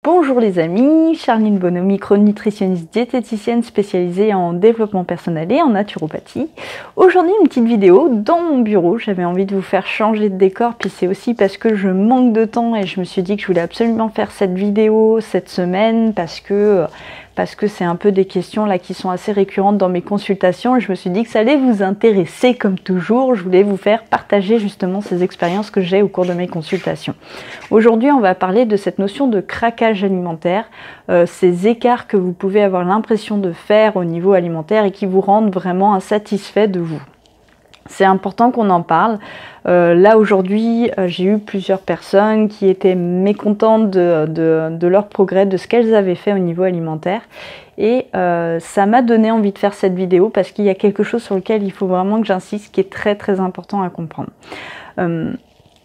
Bonjour les amis, Charline Bonneau, micronutritionniste diététicienne spécialisée en développement personnel et en naturopathie. Aujourd'hui une petite vidéo dans mon bureau, j'avais envie de vous faire changer de décor, puis c'est aussi parce que je manque de temps et je me suis dit que je voulais absolument faire cette vidéo cette semaine parce que c'est un peu des questions là qui sont assez récurrentes dans mes consultations et je me suis dit que ça allait vous intéresser comme toujours. Je voulais vous faire partager justement ces expériences que j'ai au cours de mes consultations. Aujourd'hui, on va parler de cette notion de craquage alimentaire, ces écarts que vous pouvez avoir l'impression de faire au niveau alimentaire et qui vous rendent vraiment insatisfait de vous. C'est important qu'on en parle. Là aujourd'hui, j'ai eu plusieurs personnes qui étaient mécontentes de leur progrès, de ce qu'elles avaient fait au niveau alimentaire. Et ça m'a donné envie de faire cette vidéo parce qu'il y a quelque chose sur lequel il faut vraiment que j'insiste, qui est très très important à comprendre.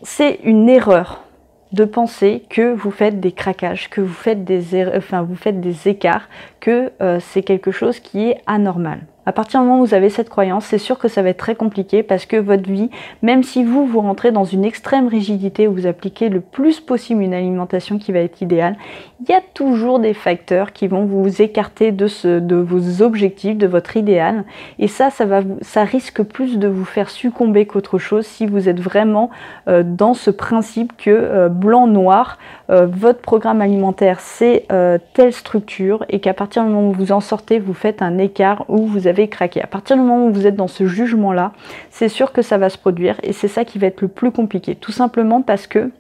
C'est une erreur de penser que vous faites des craquages, que vous faites des écarts, que c'est quelque chose qui est anormal. À partir du moment où vous avez cette croyance, c'est sûr que ça va être très compliqué parce que votre vie, même si vous rentrez dans une extrême rigidité où vous appliquez le plus possible une alimentation qui va être idéale, il y a toujours des facteurs qui vont vous écarter de vos objectifs, de votre idéal. Et ça risque plus de vous faire succomber qu'autre chose si vous êtes vraiment dans ce principe que blanc-noir, votre programme alimentaire c'est telle structure et qu'à partir du moment où vous en sortez, vous faites un écart où vous avez craqué. À partir du moment où vous êtes dans ce jugement-là, c'est sûr que ça va se produire et c'est ça qui va être le plus compliqué. Tout simplement parce que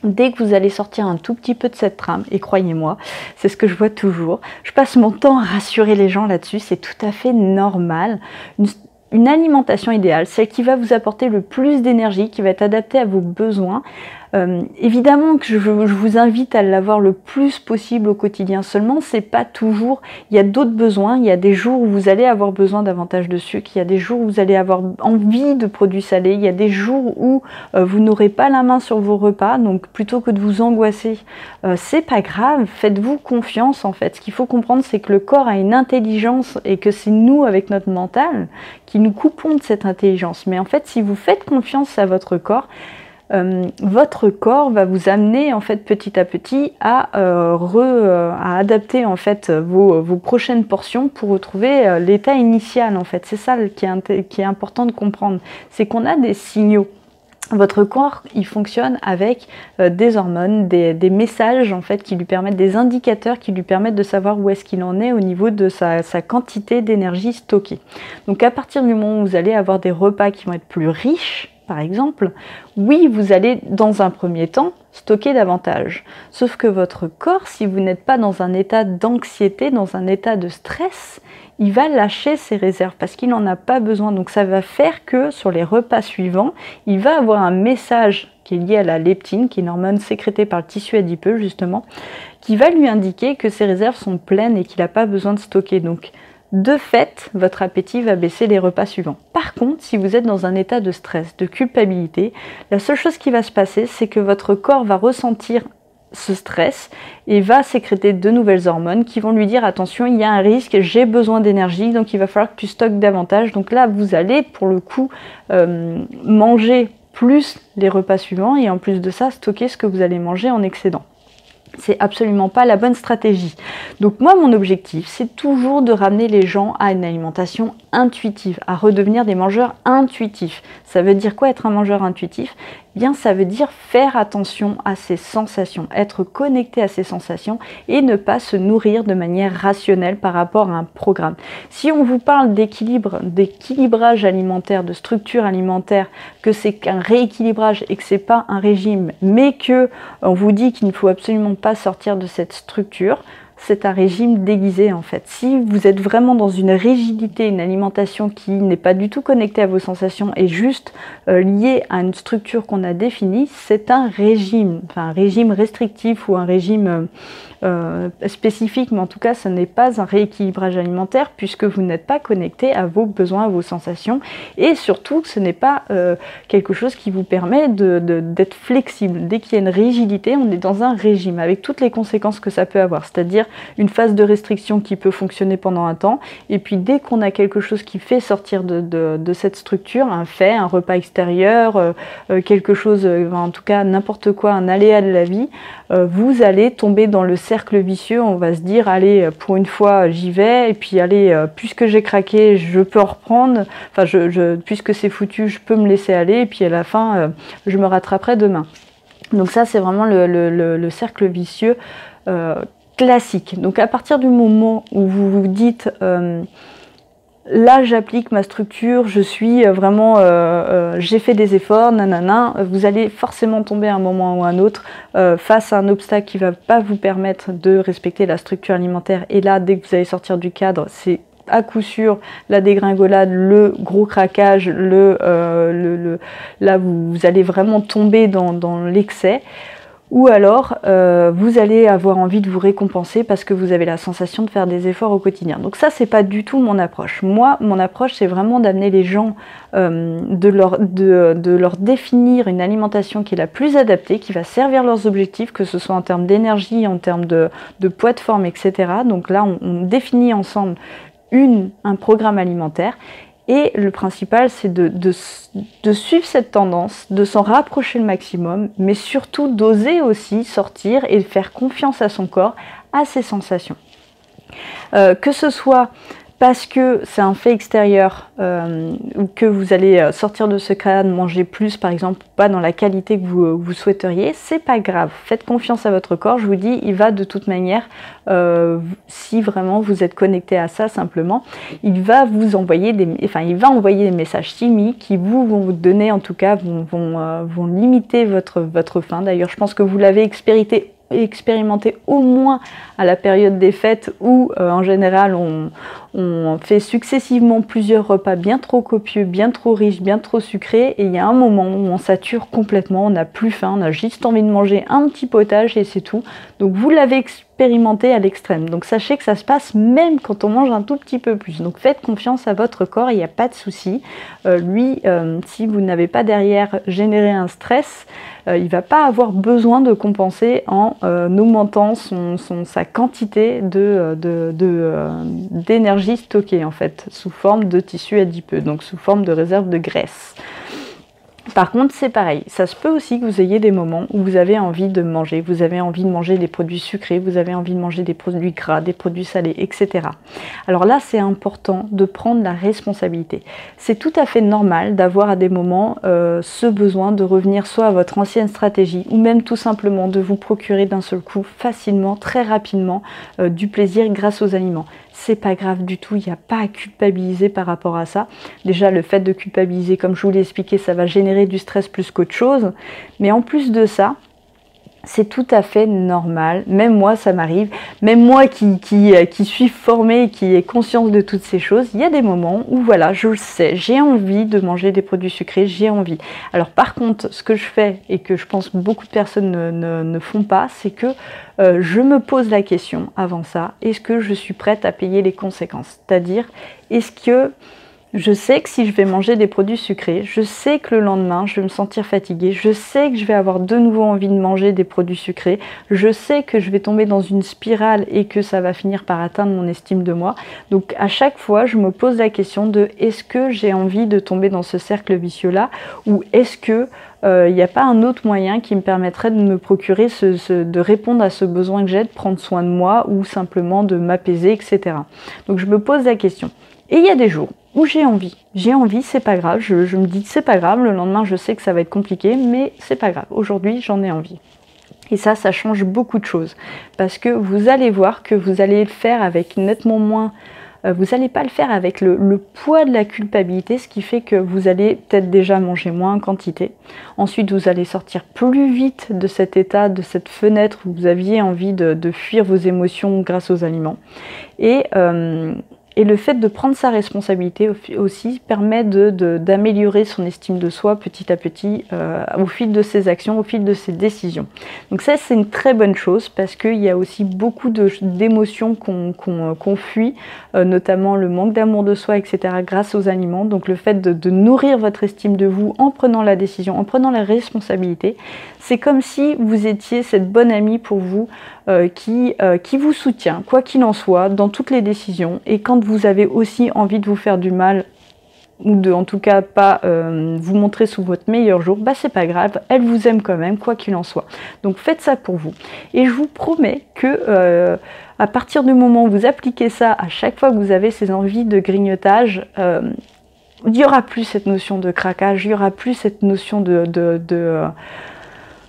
dès que vous allez sortir un tout petit peu de cette trame, et croyez-moi, c'est ce que je vois toujours, je passe mon temps à rassurer les gens là-dessus, c'est tout à fait normal. Une alimentation idéale, celle qui va vous apporter le plus d'énergie, qui va être adaptée à vos besoins. Évidemment que je vous invite à l'avoir le plus possible au quotidien, seulement c'est pas toujours, il y a d'autres besoins, il y a des jours où vous allez avoir besoin davantage de sucre, il y a des jours où vous allez avoir envie de produits salés, il y a des jours où vous n'aurez pas la main sur vos repas, donc plutôt que de vous angoisser, c'est pas grave, faites-vous confiance en fait. Ce qu'il faut comprendre, c'est que le corps a une intelligence et que c'est nous avec notre mental qui nous coupons de cette intelligence. Mais en fait, si vous faites confiance à votre corps va vous amener en fait petit à petit à adapter en fait vos prochaines portions pour retrouver l'état initial en fait. C'est ça qui est important de comprendre, c'est qu'on a des signaux. Votre corps, il fonctionne avec des hormones, des messages en fait qui lui permettent, des indicateurs qui lui permettent de savoir où est-ce qu'il en est au niveau de sa quantité d'énergie stockée. Donc à partir du moment où vous allez avoir des repas qui vont être plus riches, par exemple, oui, vous allez dans un premier temps stocker davantage. Sauf que votre corps, si vous n'êtes pas dans un état d'anxiété, dans un état de stress, il va lâcher ses réserves parce qu'il n'en a pas besoin. Donc ça va faire que sur les repas suivants, il va avoir un message qui est lié à la leptine, qui est une hormone sécrétée par le tissu adipeux justement, qui va lui indiquer que ses réserves sont pleines et qu'il n'a pas besoin de stocker. Donc de fait, votre appétit va baisser les repas suivants. Par contre, si vous êtes dans un état de stress, de culpabilité, la seule chose qui va se passer, c'est que votre corps va ressentir ce stress et va sécréter de nouvelles hormones qui vont lui dire attention, il y a un risque, j'ai besoin d'énergie, donc il va falloir que tu stockes davantage. Donc là, vous allez pour le coup manger plus les repas suivants et en plus de ça, stocker ce que vous allez manger en excédent. C'est absolument pas la bonne stratégie. Donc moi, mon objectif, c'est toujours de ramener les gens à une alimentation intuitive, à redevenir des mangeurs intuitifs. Ça veut dire quoi être un mangeur intuitif ? Eh bien, ça veut dire faire attention à ses sensations, être connecté à ses sensations et ne pas se nourrir de manière rationnelle par rapport à un programme. Si on vous parle d'équilibrage alimentaire, de structure alimentaire, que c'est qu'un rééquilibrage et que c'est pas un régime, mais que on vous dit qu'il ne faut absolument pas sortir de cette structure, c'est un régime déguisé en fait. Si vous êtes vraiment dans une rigidité, une alimentation qui n'est pas du tout connectée à vos sensations et juste liée à une structure qu'on a définie, c'est un régime, enfin un régime restrictif ou un régime spécifique, mais en tout cas ce n'est pas un rééquilibrage alimentaire puisque vous n'êtes pas connecté à vos besoins, à vos sensations et surtout ce n'est pas quelque chose qui vous permet d'être flexible. Dès qu'il y a une rigidité, on est dans un régime avec toutes les conséquences que ça peut avoir, c'est-à-dire sortir, une phase de restriction qui peut fonctionner pendant un temps, et puis dès qu'on a quelque chose qui fait sortir de cette structure, un fait, un repas extérieur, quelque chose, en tout cas n'importe quoi, un aléa de la vie, vous allez tomber dans le cercle vicieux. On va se dire, allez, pour une fois j'y vais, et puis allez, puisque j'ai craqué, je peux reprendre, enfin puisque c'est foutu, je peux me laisser aller, et puis à la fin, je me rattraperai demain. Donc ça, c'est vraiment le cercle vicieux classique. Donc à partir du moment où vous vous dites là j'applique ma structure, je suis vraiment, j'ai fait des efforts, nanana, vous allez forcément tomber à un moment ou à un autre face à un obstacle qui ne va pas vous permettre de respecter la structure alimentaire. Et là, dès que vous allez sortir du cadre, c'est à coup sûr la dégringolade, le gros craquage, là vous allez vraiment tomber dans l'excès. Ou alors, vous allez avoir envie de vous récompenser parce que vous avez la sensation de faire des efforts au quotidien. Donc ça, c'est pas du tout mon approche. Moi, mon approche, c'est vraiment d'amener les gens, de leur définir une alimentation qui est la plus adaptée, qui va servir leurs objectifs, que ce soit en termes d'énergie, en termes de poids de forme, etc. Donc là, on définit ensemble un programme alimentaire. Et le principal, c'est de suivre cette tendance, de s'en rapprocher le maximum, mais surtout d'oser aussi sortir et de faire confiance à son corps, à ses sensations. Que ce soit parce que c'est un fait extérieur, ou que vous allez sortir de ce cadre, manger plus par exemple, pas dans la qualité que vous souhaiteriez, c'est pas grave. Faites confiance à votre corps, je vous dis, il va de toute manière, si vraiment vous êtes connecté à ça simplement, il va vous envoyer il va envoyer des messages chimiques qui vont vous donner, en tout cas, vont limiter votre faim. D'ailleurs, je pense que vous l'avez expérimenté au moins à la période des fêtes où en général on fait successivement plusieurs repas bien trop copieux, bien trop riches, bien trop sucrés, et il y a un moment où on sature complètement, on n'a plus faim, on a juste envie de manger un petit potage et c'est tout. Donc vous l'avez expérimenté à l'extrême, donc sachez que ça se passe même quand on mange un tout petit peu plus. Donc faites confiance à votre corps, il n'y a pas de souci. Si vous n'avez pas derrière généré un stress, il ne va pas avoir besoin de compenser en augmentant sa quantité d'énergie stockée en fait, sous forme de tissu adipeux, donc sous forme de réserve de graisse. Par contre, c'est pareil, ça se peut aussi que vous ayez des moments où vous avez envie de manger, vous avez envie de manger des produits sucrés, vous avez envie de manger des produits gras, des produits salés, etc. Alors là, c'est important de prendre la responsabilité. C'est tout à fait normal d'avoir à des moments ce besoin de revenir soit à votre ancienne stratégie, ou même tout simplement de vous procurer d'un seul coup, facilement, très rapidement, du plaisir grâce aux aliments. C'est pas grave du tout, il n'y a pas à culpabiliser par rapport à ça. Déjà, le fait de culpabiliser, comme je vous l'ai expliqué, ça va générer du stress plus qu'autre chose. Mais en plus de ça, c'est tout à fait normal, même moi ça m'arrive, même moi qui suis formée, qui ai conscience de toutes ces choses, il y a des moments où voilà, je le sais, j'ai envie de manger des produits sucrés, j'ai envie. Alors par contre, ce que je fais et que je pense que beaucoup de personnes ne font pas, c'est que je me pose la question avant ça, est-ce que je suis prête à payer les conséquences? C'est-à-dire, est-ce que je sais que si je vais manger des produits sucrés, je sais que le lendemain, je vais me sentir fatiguée, je sais que je vais avoir de nouveau envie de manger des produits sucrés, je sais que je vais tomber dans une spirale et que ça va finir par atteindre mon estime de moi. Donc à chaque fois, je me pose la question de est-ce que j'ai envie de tomber dans ce cercle vicieux-là, ou est-ce que il n'y a pas un autre moyen qui me permettrait de me procurer, de répondre à ce besoin que j'ai de prendre soin de moi, ou simplement de m'apaiser, etc. Donc je me pose la question. Et il y a des jours où j'ai envie, c'est pas grave, je me dis c'est pas grave, le lendemain je sais que ça va être compliqué, mais c'est pas grave, aujourd'hui j'en ai envie. Et ça change beaucoup de choses, parce que vous allez voir que vous allez le faire avec nettement moins, vous n'allez pas le faire avec le poids de la culpabilité, ce qui fait que vous allez peut-être déjà manger moins en quantité. Ensuite, vous allez sortir plus vite de cet état, de cette fenêtre où vous aviez envie de fuir vos émotions grâce aux aliments. Et le fait de prendre sa responsabilité aussi permet d'améliorer son estime de soi petit à petit au fil de ses actions, au fil de ses décisions. Donc ça, c'est une très bonne chose parce qu'il y a aussi beaucoup d'émotions qu'on fuit, notamment le manque d'amour de soi, etc. grâce aux aliments. Donc le fait de nourrir votre estime de vous en prenant la décision, en prenant la responsabilité, c'est comme si vous étiez cette bonne amie pour vous qui vous soutient, quoi qu'il en soit, dans toutes les décisions. Et quand vous avez aussi envie de vous faire du mal, ou de en tout cas pas vous montrer sous votre meilleur jour, bah c'est pas grave, elle vous aime quand même, quoi qu'il en soit. Donc faites ça pour vous. Et je vous promets que à partir du moment où vous appliquez ça à chaque fois que vous avez ces envies de grignotage, il n'y aura plus cette notion de craquage, il n'y aura plus cette notion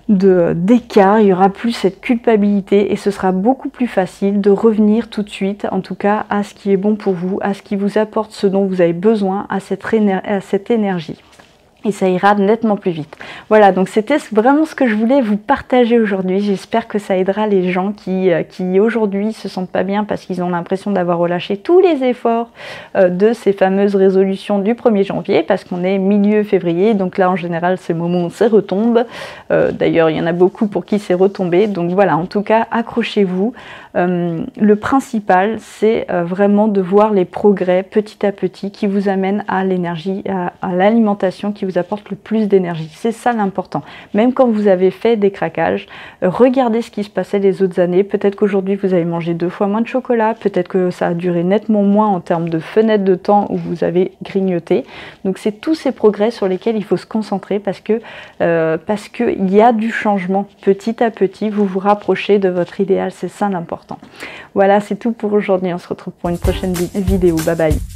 d'écart, il n'y aura plus cette culpabilité et ce sera beaucoup plus facile de revenir tout de suite, en tout cas, à ce qui est bon pour vous, à ce qui vous apporte ce dont vous avez besoin, à cette énergie. Et ça ira nettement plus vite. Voilà, donc c'était vraiment ce que je voulais vous partager aujourd'hui. J'espère que ça aidera les gens qui aujourd'hui se sentent pas bien parce qu'ils ont l'impression d'avoir relâché tous les efforts de ces fameuses résolutions du 1er janvier, parce qu'on est milieu février, donc là en général c'est le moment où ça retombe. D'ailleurs il y en a beaucoup pour qui c'est retombé, donc voilà, en tout cas accrochez-vous. Le principal c'est vraiment de voir les progrès petit à petit qui vous amènent à l'énergie, à l'alimentation qui vous apporte le plus d'énergie. C'est ça l'important. Même quand vous avez fait des craquages, regardez ce qui se passait les autres années. Peut-être qu'aujourd'hui vous avez mangé 2 fois moins de chocolat, peut-être que ça a duré nettement moins en termes de fenêtre de temps où vous avez grignoté. Donc c'est tous ces progrès sur lesquels il faut se concentrer parce que il y a du changement. Petit à petit, vous vous rapprochez de votre idéal. C'est ça l'important. Voilà, c'est tout pour aujourd'hui. On se retrouve pour une prochaine vidéo. Bye bye.